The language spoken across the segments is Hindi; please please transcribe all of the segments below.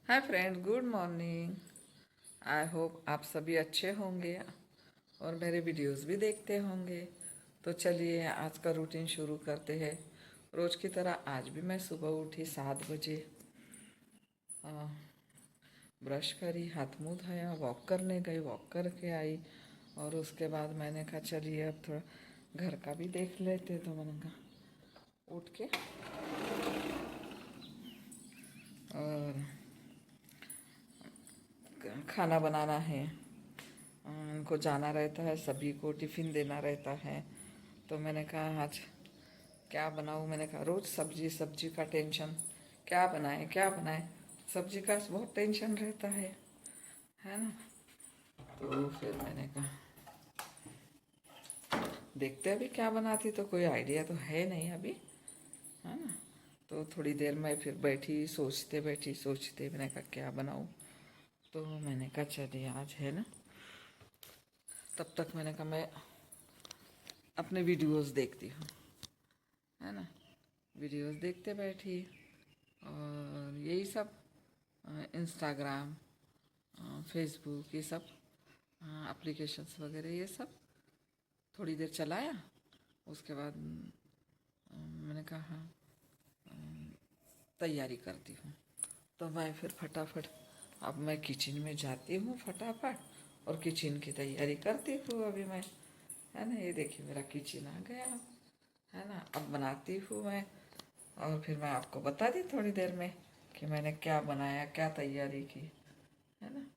Hi friends, good morning. I hope आप सभी अच्छे होंगे और मेरे वीडियोस भी देखते होंगे। तो चलिए आज का रूटीन शुरू करते हैं। रोज़ की तरह आज भी मैं सुबह उठी 7 बजे, ब्रश करी, हाथ मुंह धोया, वॉक करने गई, वॉक करके आई। और उसके बाद मैंने कहा चलिए अब थोड़ा घर का भी देख लेते। तो मैंने कहा उठ के और खाना बनाना है। उनको जाना रहता है, सभी को टिफ़िन देना रहता है। तो मैंने कहा आज क्या बनाऊँ। मैंने कहा रोज़ सब्जी सब्जी का टेंशन, क्या बनाए क्या बनाए। सब्जी का बहुत टेंशन रहता है ना। तो फिर मैंने कहा देखते अभी क्या बनाती, तो कोई आइडिया तो है नहीं अभी, है ना। तो थोड़ी देर मैं फिर बैठी सोचते मैंने कहा क्या बनाऊँ। तो मैंने कहा चलिए आज है ना, तब तक मैंने कहा मैं अपने वीडियोस देखती हूँ, है ना। वीडियोस देखते बैठी और यही सब इंस्टाग्राम, फेसबुक, ये सब एप्लीकेशंस वगैरह ये सब थोड़ी देर चलाया। उसके बाद मैंने कहा तैयारी करती हूँ। तो मैं फिर फटाफट अब मैं किचन में जाती हूँ फटाफट और किचन की तैयारी करती हूँ अभी मैं, है ना। ये देखिए मेरा किचन आ गया, है ना। अब बनाती हूँ मैं और फिर मैं आपको बता दी थोड़ी देर में कि मैंने क्या बनाया, क्या तैयारी की, है ना।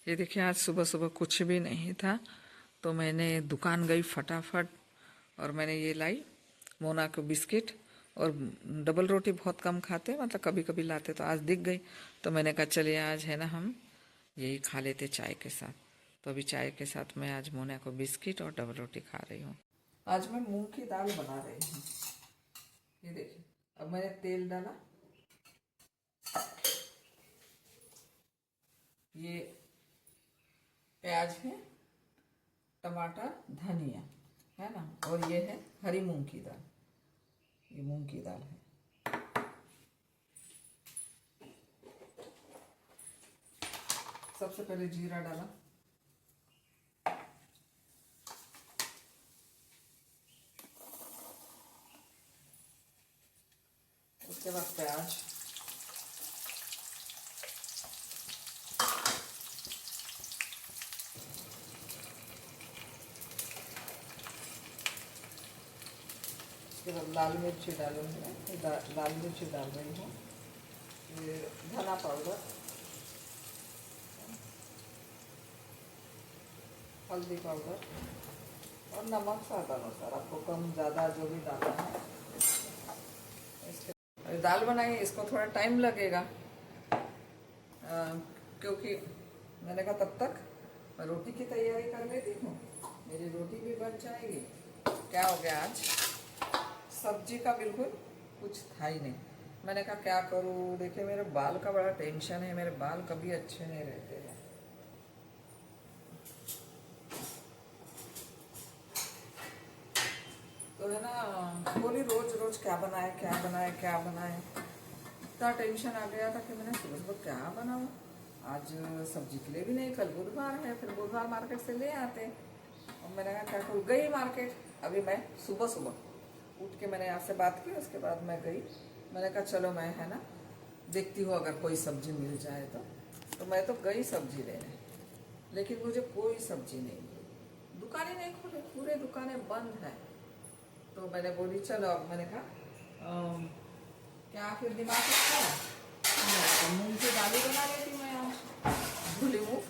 ये देखिए आज सुबह सुबह कुछ भी नहीं था, तो मैंने दुकान गई फटाफट और मैंने ये लाई मोना को बिस्किट। और डबल रोटी बहुत कम खाते, मतलब कभी कभी लाते, तो आज दिख गई। तो मैंने कहा चलिए आज है ना हम यही खा लेते चाय के साथ। तो अभी चाय के साथ मैं आज मोना को बिस्किट और डबल रोटी खा रही हूँ। आज मैं मूंग की दाल बना रही हूँ। ये देखिए अब मैंने तेल डाला, ये प्याज है, टमाटर, धनिया, है ना। और ये है हरी मूंग की दाल, ये मूंग की दाल है। सबसे पहले जीरा डाला, उसके बाद प्याज, उसके बाद लाल मिर्ची डालूंगी मैं, लाल मिर्ची डाल रही हूँ, ये धना पाउडर, हल्दी पाउडर और नमक स्वाद अनुसार, आपको कम ज़्यादा जो भी डालना है। इसके दाल बनाई, इसको थोड़ा टाइम लगेगा क्योंकि मैंने कहा तब तक मैं रोटी की तैयारी कर लेती हूँ, मेरी रोटी भी बन जाएगी। क्या हो गया आज सब्जी का बिल्कुल कुछ था ही नहीं। मैंने कहा क्या करूँ, देखिए मेरे बाल का बड़ा टेंशन है, मेरे बाल कभी अच्छे नहीं रहते हैं। तो है ना, बोली रोज रोज क्या बनाए क्या बनाए क्या बनाए। इतना टेंशन आ गया था कि मैंने सुबह सुबह क्या बनाऊँ। आज सब्जी के लिए भी नहीं, कल बुधवार है, फिर बुधवार मार्केट से ले आते। और मैंने कहा क्या करूँ, गई मार्केट। अभी मैं सुबह सुबह उठ के मैंने आपसे बात की, उसके बाद मैं गई। मैंने कहा चलो मैं है ना देखती हूँ अगर कोई सब्जी मिल जाए तो मैं तो गई सब्जी लेने, लेकिन मुझे कोई सब्जी नहीं मिली। दुकानें नहीं खुली, पूरे दुकानें बंद हैं। तो मैंने बोली चलो, अब मैंने कहा क्या फिर दिमाग में आया, तो मूंग की दाली बना लेती हूँ मैं आज, धुली मूंग।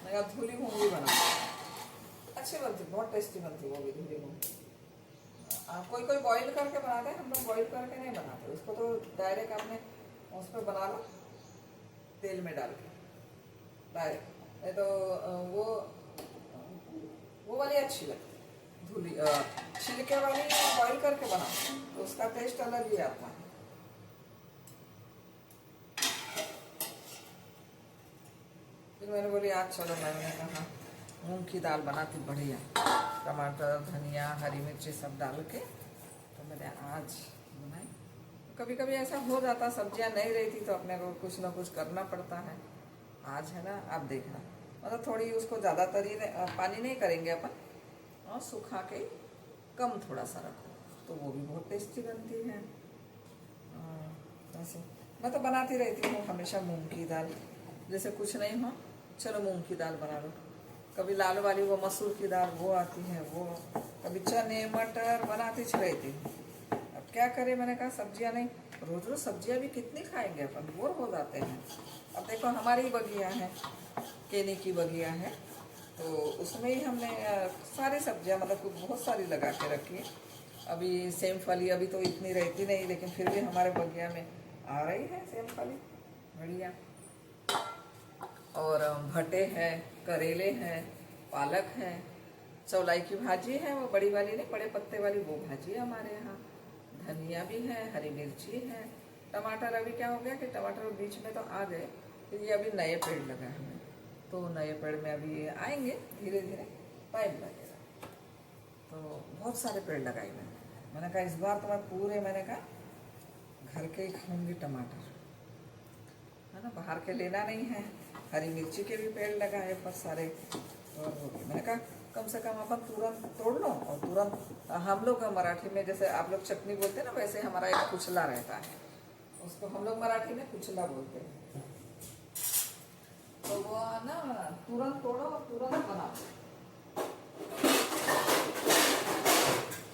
मैं कहा धुली मूंग भी बना, अच्छी बनती, बहुत टेस्टी बनती वो भी धुली मूंग। कोई कोई बॉईल करके बनाते हैं, हम लोग बॉईल करके नहीं बनाते उसको, तो डायरेक्ट आपने उस पर बना लो तेल में डाल के डायरेक्ट। नहीं तो वो वाली अच्छी लगती है धुली, छिलके वाली बॉईल करके बनाओ तो उसका टेस्ट अलग ही आता है। फिर मैंने बोली आज चलो, मैंने कहा मूंग की दाल बनाती बढ़िया, टमाटर, धनिया, हरी मिर्ची सब डाल के। तो मैंने आज बनाई। कभी कभी ऐसा हो जाता, सब्जियां नहीं रहती तो अपने को कुछ ना कुछ करना पड़ता है। आज है ना, आप देखना, मतलब थोड़ी उसको ज़्यादा तरी पानी नहीं करेंगे अपन, और सुखा के कम थोड़ा सा रखो तो वो भी बहुत टेस्टी बनती है। वैसे मैं तो बनाती रहती हूँ हमेशा मूंग की दाल। जैसे कुछ नहीं हो, चलो मूंग की दाल बना लो, कभी लाल वाली वो मसूर की दाल वो आती है वो, कभी चने मटर बनाती रहती हूँ। अब क्या करें, मैंने कहा सब्जियां नहीं, रोज रोज सब्जियां भी कितनी खाएंगे अपन, बोर हो जाते हैं। अब देखो हमारी बगिया है, केनी की बगिया है, तो उसमें ही हमने सारी सब्जियां मतलब बहुत सारी लगा के रखी है। अभी सेम फली अभी तो इतनी रहती नहीं, लेकिन फिर भी हमारे बगिया में आ रही है सेम फली बढ़िया। और भटे हैं, करेले हैं, पालक है, चौलाई की भाजी है, वो बड़ी वाली नहीं, बड़े पत्ते वाली वो भाजी है हमारे यहाँ। धनिया भी है, हरी मिर्ची है, टमाटर अभी क्या हो गया कि टमाटर बीच में तो आ गए, फिर ये अभी नए पेड़ लगा है, तो नए पेड़ में अभी आएंगे धीरे धीरे, टाइम लगेगा। तो बहुत सारे पेड़ लगाए मैंने कहा इस बार तो मैं पूरे, मैंने कहा घर के ही खाऊंगी टमाटर, है ना, बाहर के लेना नहीं है। हरी मिर्ची के भी पेड़ लगाए बहुत सारे, और हो गए। मैंने कहा कम से कम अपन तुरंत तोड़ लो और तुरंत, हम लोग मराठी में जैसे आप लोग चटनी बोलते हैं ना, वैसे हमारा एक कुचला रहता है, उसको हम लोग मराठी में कुचला बोलते हैं। तो वो ना तुरंत तोड़ो और तुरंत बनाओ।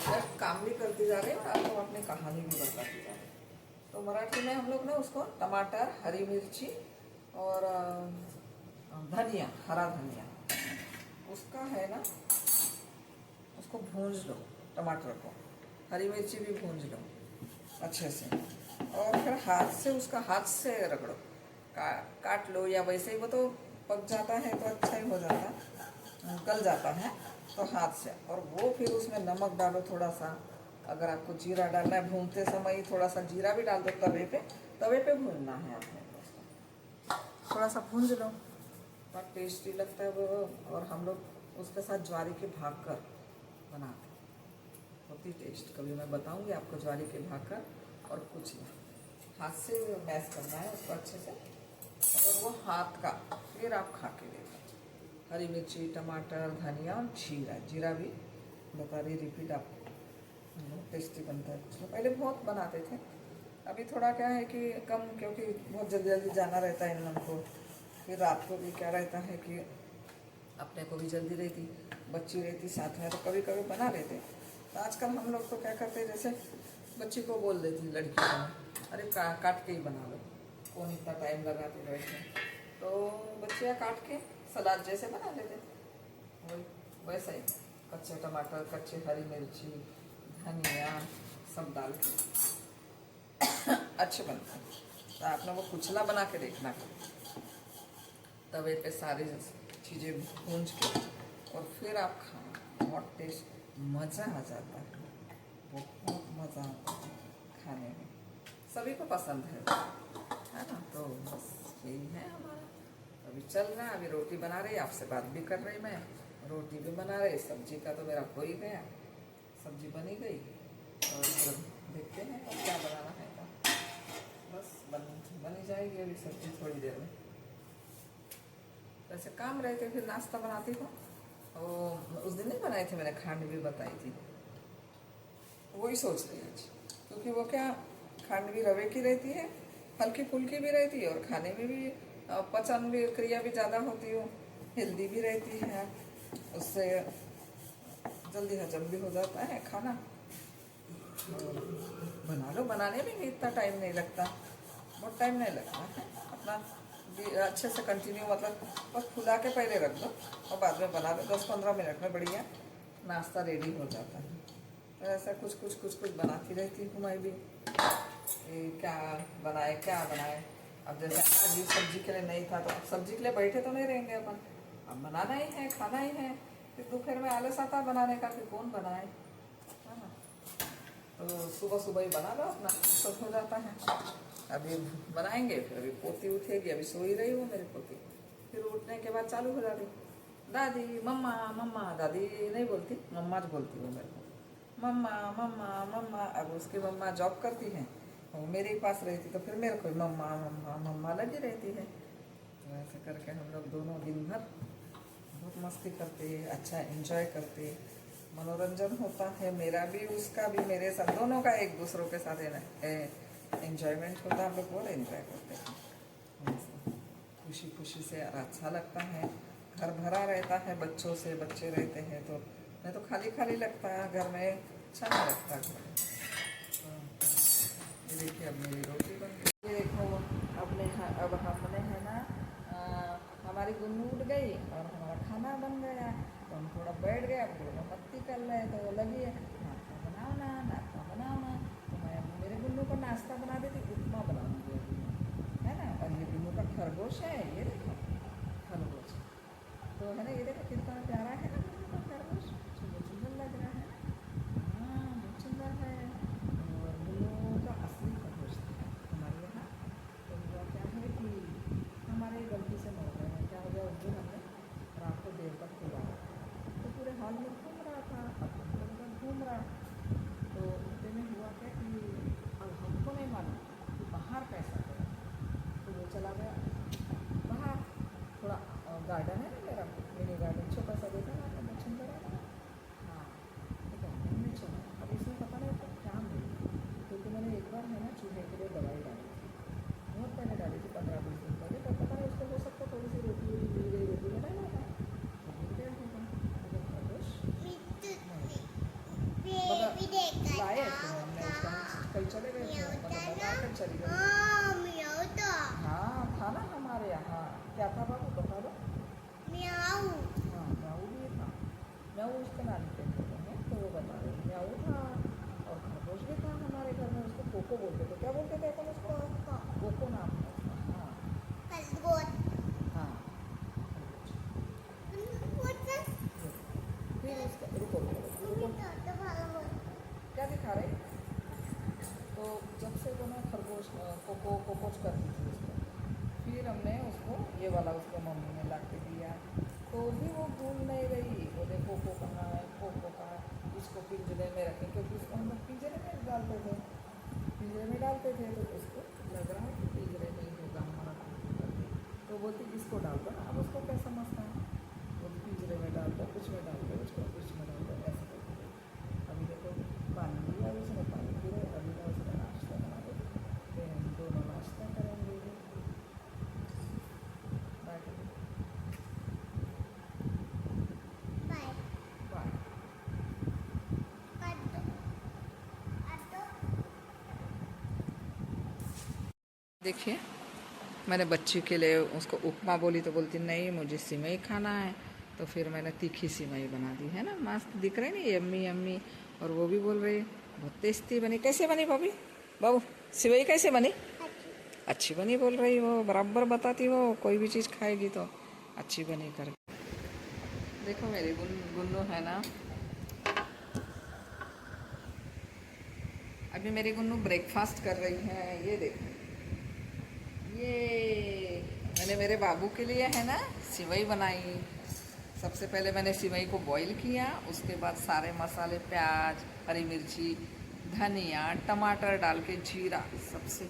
मैं काम भी करती जा रही हूँ और आपको अपनी कहानी भी बताती जा रही हूँ। तो मराठी में हम लोग ना उसको टमाटर, हरी मिर्ची और धनिया, हरा धनिया, उसका है ना, उसको भूंज लो, टमाटर को, हरी मिर्ची भी भूंज लो अच्छे से, और फिर हाथ से रगड़ो, काट लो, या वैसे ही वो तो पक जाता है तो अच्छा ही हो जाता, गल जाता है, तो हाथ से। और वो फिर उसमें नमक डालो थोड़ा सा, अगर आपको जीरा डालना है भूनते समय ही थोड़ा सा जीरा भी डाल दो, तवे पे भूनना है आपने, थोड़ा सा भूंज लो, बहुत टेस्टी लगता है वो। और हम लोग उसके साथ ज्वारी के भाकर बनाते हैं, बहुत ही टेस्ट, कभी मैं बताऊंगी आपको ज्वारी के भाकर। और कुछ नहीं, हाथ से मैश करना है उसको अच्छे से, और वो हाथ का, फिर आप खा के देखो। हरी मिर्ची, टमाटर, धनिया और जीरा भी बता रही, रिपीट आपको, बहुत टेस्टी बनता है। उसमें पहले बहुत बनाते थे, अभी थोड़ा क्या है कि कम, क्योंकि बहुत जल्दी जल्दी जाना रहता है इन लोगों को, फिर रात को भी क्या रहता है कि अपने को भी जल्दी रहती, बच्ची रहती साथ में, तो कभी कभी बना लेते। तो आजकल हम लोग तो क्या करते हैं, जैसे बच्ची को बोल देती लड़की को, अरे काट के ही बना लो, कौन इतना टाइम लगाते बैठे, तो बच्चियाँ काट के सलाद जैसे बना लेते, वही वैसा ही, कच्चे टमाटर, कच्चे हरी मिर्ची, धनिया सब डाल के अच्छे बनते हैं। तो आपने वो कुचला बना के देखना, तवे पे सारी चीज़ें भूंज के, और फिर आप खाना, बहुत टेस्ट, मज़ा आ जाता है, बहुत मज़ा आता है खाने में, सभी को पसंद है ना। तो बस यही है हमारा, अभी चल रहा है, अभी रोटी बना रही, आपसे बात भी कर रही मैं, रोटी भी बना रही, सब्जी का तो मेरा हो ही गया, सब्जी बनी गई, और फिर देखते हैं और क्या बनाना है, तो बस बनी जाएगी अभी सब्जी थोड़ी देर में। वैसे काम रहते फिर नाश्ता बनाती हूँ, और उस दिन नहीं बनाई थी मैंने, खांड भी बताई थी, वही सोच रही आज, क्योंकि वो क्या, खांड भी रवे की रहती है, हल्की फुल्की भी रहती है, और खाने में भी पचन भी, क्रिया भी ज़्यादा होती है, हेल्दी भी रहती है, उससे जल्दी हजम भी हो जाता है खाना। बना लो, बनाने में भी इतना टाइम नहीं लगता, बहुत टाइम नहीं लगता है, अपना अच्छे से कंटिन्यू, मतलब बस फुला के पहले रख दो और बाद में बना लो, 10-15 मिनट में बढ़िया नाश्ता रेडी हो जाता है। तो ऐसा कुछ बनाती रहती हूँ मैं भी, क्या बनाए। अब जैसे आज भी सब्जी के लिए नहीं था, तो अब सब्जी के लिए बैठे तो नहीं रहेंगे अपन, अब बनाना ही है, खाना ही है, फिर दोपहर में आलस आता बनाने का, फिर कौन बनाए, है ना। तो सुबह सुबह ही बना लो, अपना सब हो जाता है। अभी बनाएंगे, फिर अभी पोती उठेगी, अभी सो ही रही हूँ मेरी पोती, फिर उठने के बाद चालू हो जाती, दादी मम्मा मम्मा, दादी नहीं बोलती, मम्मा बोलती वो मेरे को, मम्मा मम्मा मम्मा। अब उसकी मम्मा जॉब करती हैं, वो मेरे ही पास रहती तो फिर मेरे को मम्मा मम्मा मम्मा लगी रहती है। तो ऐसे करके हम लोग दोनों दिन भर बहुत मस्ती करते, अच्छा एंजॉय करते, मनोरंजन होता है मेरा भी उसका भी, मेरे साथ दोनों का एक दूसरों के साथ एंजॉयमेंट होता है। हम लोग बहुत एंजॉय करते हैं, खुशी खुशी से अच्छा लगता है। घर भरा रहता है बच्चों से, बच्चे रहते हैं तो मैं तो खाली खाली लगता है घर में, अच्छा नहीं लगता घर में। ये देखिए अब मेरी रोटी बन गई। ये देखो अब हमने है ना हमारी गुन्नू उठ गई और हमारा खाना बन गया, तो हम थोड़ा बैठ गए, अब दोनों मस्ती कर रहे तो वो लगी है नाश्ता बनाओ ना, नाश्ता बनाओ ना। तो मैं मेरे गुन्नू को नाश्ता बना देती, उपमा बना दूँगी है ना। और ये गुन्नू का खरगोश है, ये देखो खरगोश, तो है ना, ये देखो कितना प्यारा है ना गुन्नू का खरगोश, बहुत सुंदर लग रहा है ना। हाँ बहुत सुंदर है। और गुन्नू का असली खरगोश था हमारे यहाँ। तो हुआ क्या है कि हमारे गलती से मर गए हैं। क्या हो गया, उस दिन हमने रात को देर तक खुला तो पूरे हॉल में घूम रहा था, अब घूम रहा। तो इतने में हुआ क्या कि अब हमको नहीं मालूम कि बाहर कैसा गया। तो वो चला गया बाहर, थोड़ा गार्डन है ना मेरा, मिनी गार्डन छोटा सा, देखा ना आपने, बहुत सुंदर है ना। हाँ तो गार्डन में चला, अब इसमें पता नहीं तो क्या मिला, क्योंकि मैंने एक बार है ना चूहे के लिए दवाई डाली थी, बहुत पहले डाली थी, 15-20 दिन पहले। तो पता नहीं उसको हो सकता थोड़ी सी रोटी वोटी मिल गई, रोटी में डाला था तो मिल गया होगा। अगर खरगोश लाए थे हमने उसको, हम कल चले गए थे, मतलब बता कर चली गई। हाँ था ना हमारे यहाँ, क्या था बाबू बता दो। हाँ म्याऊ भी था, म्याऊ उसके नानी के घर में, तो वो बता रहे म्याऊ था। और खरगोश भी था हमारे घर में, उसको कोको बोलते थे। क्या बोलते थे अपन उसको? कोको नाम था उसका। हाँ फिर उसका रुको क्या दिखा रहे। तो जब से वो ना खरगोश कोकोच करती थी उसको, फिर हमने उसको ये वाला उसको मम्मी ने ला के दिया, तो भी वो भूल नहीं रही। बोले कोको कहाँ है, कोको कहाँ है, इसको पिंजरे में रखें, क्योंकि उसको हम लोग पिंजरे में डालते थे, तो उसको लग रहा है कि पिंजरे में ही होगा हमारा कोको। तो बोलती इसको डाल दो ना, अब उसको क्या समझता है, वो पिंजरे में डाल दो, कुछ में डाल दो, उसको कुछ में डाल दो, ऐसे करके। अभी देखो पानी लिया उसने, पानी पी रहे, अभी मैं उसका नाश्ता बना दो, फिर हम दोनों नाश्ता करेंगे। देखिए मैंने बच्ची के लिए उसको उपमा बोली तो बोलती नहीं मुझे सिवई खाना है, तो फिर मैंने तीखी सिवई बना दी है ना, मस्त दिख रही नहीं, यम्मी यम्मी। और वो भी बोल रही बहुत टेस्टी बनी। कैसे बनी भाभी, बाबू सिवई कैसे बनी? अच्छी बनी बोल रही, वो बराबर बताती, वो कोई भी चीज़ खाएगी तो अच्छी बनी कर। देखो मेरी गुन्नू है ना, अभी मेरी गुन्नू ब्रेकफास्ट कर रही है। ये देखो, ये मैंने मेरे बाबू के लिए है ना सिवई बनाई। सबसे पहले मैंने सिवई को बॉईल किया, उसके बाद सारे मसाले, प्याज, हरी मिर्ची, धनिया, टमाटर डाल के जीरा, सबसे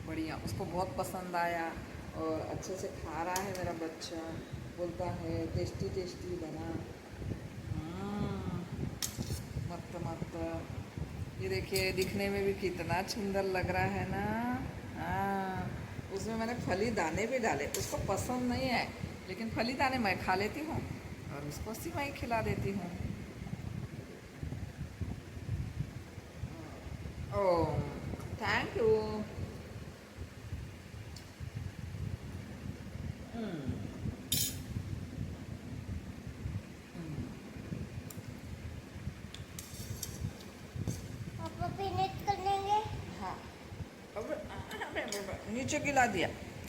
बढ़िया, उसको बहुत पसंद आया और अच्छे से खा रहा है मेरा बच्चा, बोलता है टेस्टी टेस्टी बना। मस्त मस्त। ये देखिए दिखने में भी कितना सुंदर लग रहा है ना। हाँ उसमें मैंने फली दाने भी डाले, उसको पसंद नहीं है लेकिन फली दाने मैं खा लेती हूँ और उसको सिवई खिला देती हूँ। Oh thank you. हाँ अब नीचे गिरा दिया,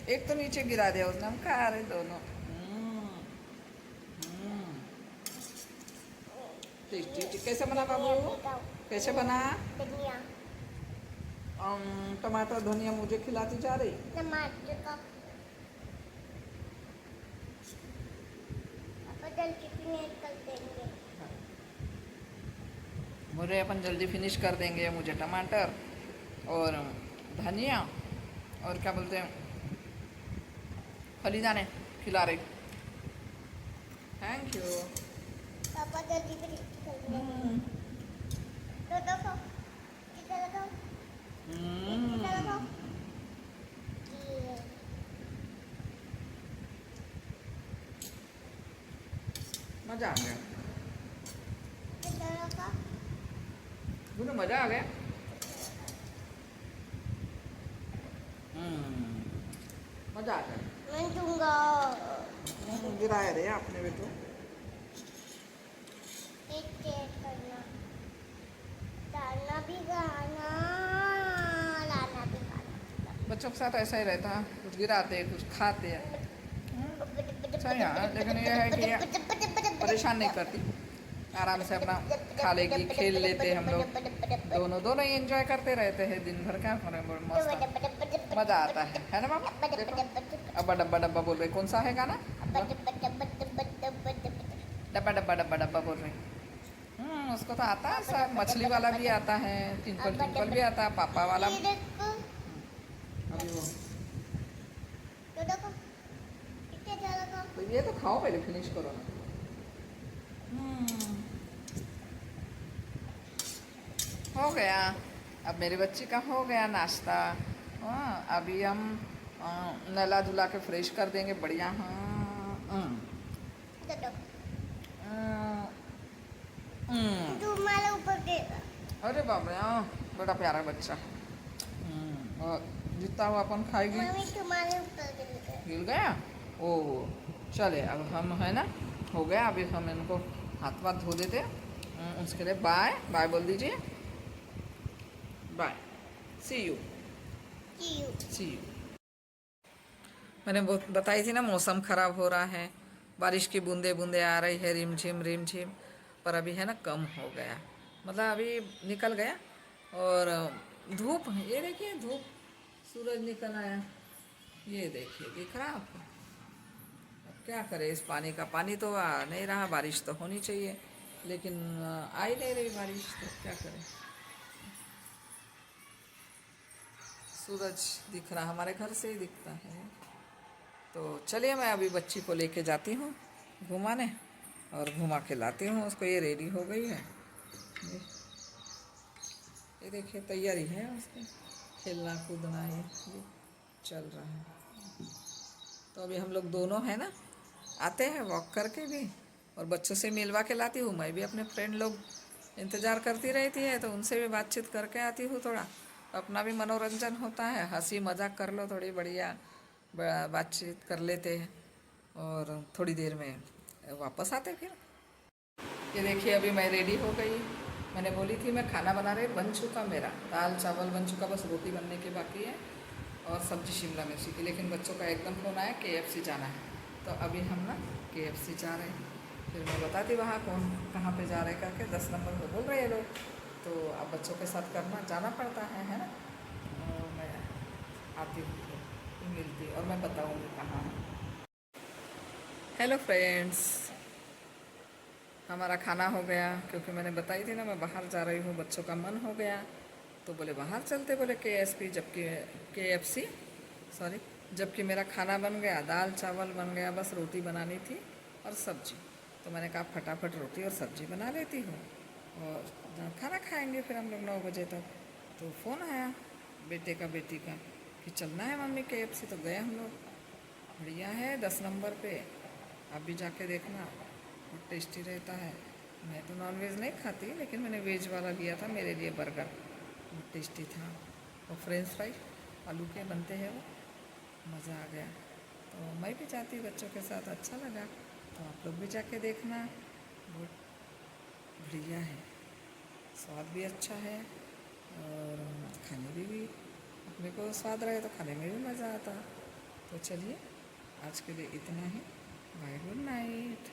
एक तो नीचे गिरा दिया उसने, हम खा रहे दोनों। टेस्टी कैसे बना बाबू, कैसे बना? टमाटर धनिया मुझे खिलाती जा रही। टमाटर का जल्दी फिनिश कर देंगे। मुझे अपन जल्दी फिनिश कर देंगे, मुझे टमाटर और धनिया और क्या बोलते हैं फली दाने खिला रही। Thank you. पापा जल्दी भी कर लेंगे। तो देखो कितना लगाओ कितना लगाओ ये मज़ा आ गया। कितना लगाओ मुझे मज़ा आ गया। मज़ा आ गया। मैं दूंगा गिराया रे आपने भी तो। एक चेक करना डालना भी गाना लाना भी गाना बच्चों के साथ ऐसा ही रहता है, कुछ गिराते कुछ खाते हैं। सही है, लेकिन ये है कि ये परेशान नहीं करती, आराम से अपना खा लेगी, खेल लेते हम लोग दोनों ही एंजॉय करते रहते हैं दिन भर। क्या करें, मस्त मज़ा आता है ना बाबा। देखो अब्बा डब्बा डब्बा बोल रहे, कौन सा है गाना? डब्बा डब्बा डब्बा डब्बा बोल रहे। उसको तो आता है सब, मछली वाला भी आता है, टिंकल टिंकल भी आता है, पापा वाला। ये देखो अभी वो तो देखो कितना ज्यादा का तो ये तो खाओ, पहले फिनिश करो ना। हो गया, अब मेरी बच्ची का हो गया नाश्ता। हाँ, अभी हम नला धुला के फ्रेश कर देंगे बढ़िया। हाँ तो देखो हम्म। तुम्हारे ऊपर देगा अरे बाप रे, हाँ बड़ा प्यारा बच्चा। और जितना हुआ अपन खाएगी। मम्मी तुम्हारे ऊपर देगा गिर गया। ओ चले, अब हम है ना, हो गया। अभी हम इनको हाथ वाथ धो देते। उसके लिए बाय बाय बोल दीजिए। Bye, see you see you. मैंने बताई थी ना मौसम ख़राब हो रहा है, बारिश की बूंदे बूंदे आ रही है, रिम झिम। पर अभी है ना कम हो गया, मतलब अभी निकल गया। और धूप, ये देखिए धूप, सूरज निकल आया, ये देखिए दिख रहा आपको। अब क्या करें, इस पानी का, पानी तो आ नहीं रहा, बारिश तो होनी चाहिए लेकिन आ ही नहीं रही बारिश, तो क्या करें। सूरज दिख रहा, हमारे घर से ही दिखता है। तो चलिए, मैं अभी बच्ची को लेके जाती हूँ घुमाने और घुमा के लाती हूँ उसको। ये रेडी हो गई है, ये देखिए तैयारी है उसकी, खेलना कूदना ये चल रहा है। तो अभी हम लोग दोनों हैं ना, आते हैं वॉक करके भी और बच्चों से मिलवा के लाती हूँ। मैं भी अपने फ्रेंड लोग इंतज़ार करती रहती है तो उनसे भी बातचीत करके आती हूँ, थोड़ा अपना भी मनोरंजन होता है, हंसी मजाक कर लो थोड़ी, बढ़िया बातचीत कर लेते हैं और थोड़ी देर में वापस आते फिर। ये देखिए अभी मैं रेडी हो गई। मैंने बोली थी मैं खाना बना रही, बन चुका मेरा, दाल चावल बन चुका, बस रोटी बनने की बाकी है और सब्जी शिमला मिर्ची की। लेकिन बच्चों का एकदम फ़ोन आया KFC जाना है, तो अभी हम ना KFC जा रहे हैं। फिर मैं बताती वहाँ कौन कहाँ पे जा रहे करके, 10 नंबर पे बोल रहे हैं लोग। तो अब बच्चों के साथ करना जाना पड़ता है ना। और मैं आती हूँ फिर मिलती और मैं बताऊँगी कहाँ है। हेलो फ्रेंड्स, हमारा खाना हो गया, क्योंकि मैंने बताई थी ना मैं बाहर जा रही हूँ, बच्चों का मन हो गया तो बोले बाहर चलते, बोले KFC सॉरी। जबकि मेरा खाना बन गया, दाल चावल बन गया, बस रोटी बनानी थी और सब्जी। तो मैंने कहा फटाफट रोटी और सब्जी बना लेती हूँ और खाना खाएंगे फिर हम लोग 9 बजे तक। तो फ़ोन आया बेटे का बेटी का कि चलना है मम्मी KFC। तो गए हम लोग, बढ़िया है 10 नंबर पे, आप भी जाके देखना, बहुत टेस्टी रहता है। मैं तो नॉनवेज नहीं खाती, लेकिन मैंने वेज वाला लिया था मेरे लिए बर्गर, बहुत टेस्टी था। और फ्रेंच फ्राई आलू के बनते हैं वो, मज़ा आ गया। तो मैं भी जाती बच्चों के साथ, अच्छा लगा। तो आप लोग भी जाके देखना, बहुत बढ़िया है, स्वाद भी अच्छा है और खाने भी अपने को स्वाद रहे तो खाने में भी मज़ा आता। तो चलिए आज के लिए इतना ही, बाय, गुड नाइट।